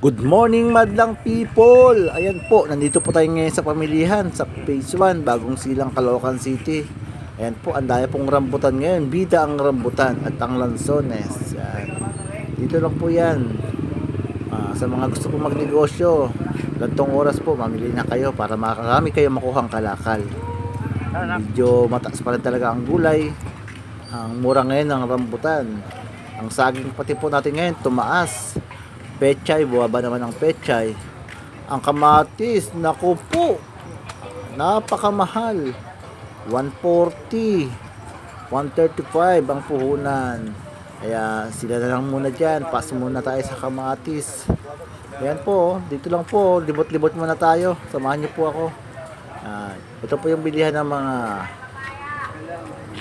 Good morning madlang people! Ayan po, nandito po tayo ngayon sa pamilihan sa Phase 1, Bagong Silang, Caloocan City. Ayan po, ang dami pong rambutan ngayon. Bida ang rambutan at ang lansones. Ayan. Dito lang po yan. Sa mga gusto po magnegosyo, gantong oras po, mamili na kayo para makarami kayo makuhang kalakal. Medyo mataas pa rin talaga ang gulay. Ang mura ngayon ng rambutan. Ang saging pati po natin ngayon tumaas. Pechay, buwaba naman ang pechay. Ang kamatis, naku po, napakamahal. 140, 135 ang puhunan. Kaya sila na lang muna dyan. Pass muna tayo sa kamatis. Ayan po, dito lang po, libot-libot muna tayo. Samahan niyo po ako. Ito po yung bilihan ng mga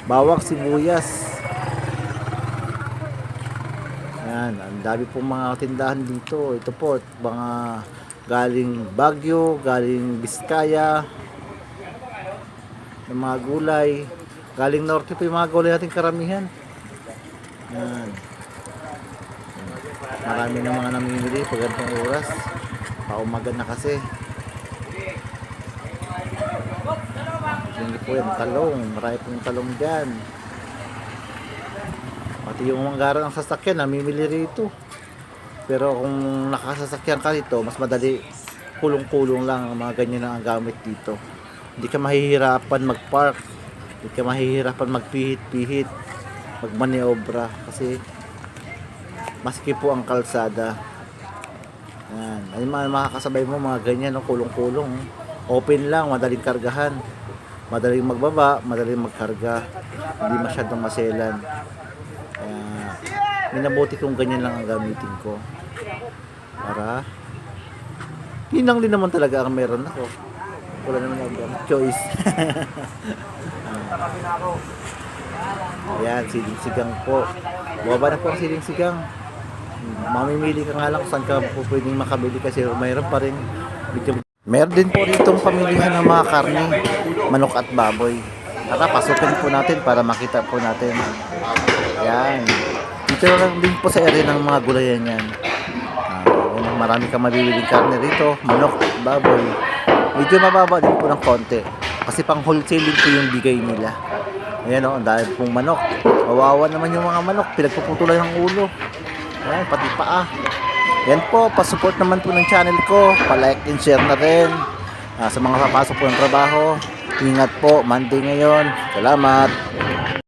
bawang sibuyas. Yan, ang dami pong mga tindahan dito. Ito po, mga galing Baguio, galing Biskaya, ng mga gulay. Galing Norte po yung mga gulay natin karamihan. Yan. Marami na mga namimili pag ganitong oras. Paumaga na kasi. Hindi po yan, talong. Marami pong talong dyan. Pati yung manggaran ng sasakyan, namimili rito. Pero kung nakasasakyan ka dito, mas madali, kulong-kulong lang ang mga ganyan ang gamit dito. Hindi ka mahihirapan mag-park, hindi ka mahihirapan magpihit-pihit, magmaniobra, kasi maski po ang kalsada. Yan. Ay makakasabay mo mga ganyan, no? Kulong-kulong. Open lang, madaling kargahan. Madaling magbaba, madaling magkarga. Hindi masyadong maselan. Minabuti kung ganyan lang ang gamitin ko para yun lang din naman talaga ang meron ako, wala naman ako choice. Ayan, siling-sigang po, bumaba na po ang siling-sigang. Mamimili ka nga lang kung saan ka po pwedeng makabili kasi mayroon pa rin meron din po ditong pamilihan ng mga karne, manok at baboy. Tara, pasukin po natin para makita po natin. Ayan, dito lang din po sa area ng mga gulayan yan. Marami kang mabibiling karne rito, manok, baboy. Medyo mababa din po ng konti kasi pang wholesaling po yung bigay nila. Ayan o, ang dahil pong manok. Wawawa naman yung mga manok, pinagpuputulan ng ulo. Ayan, pati paa. Yan po, pasupport naman po ng channel ko, pa-like and share na rin. Sa mga papasok po ng trabaho, ingat po, Monday ngayon. Salamat.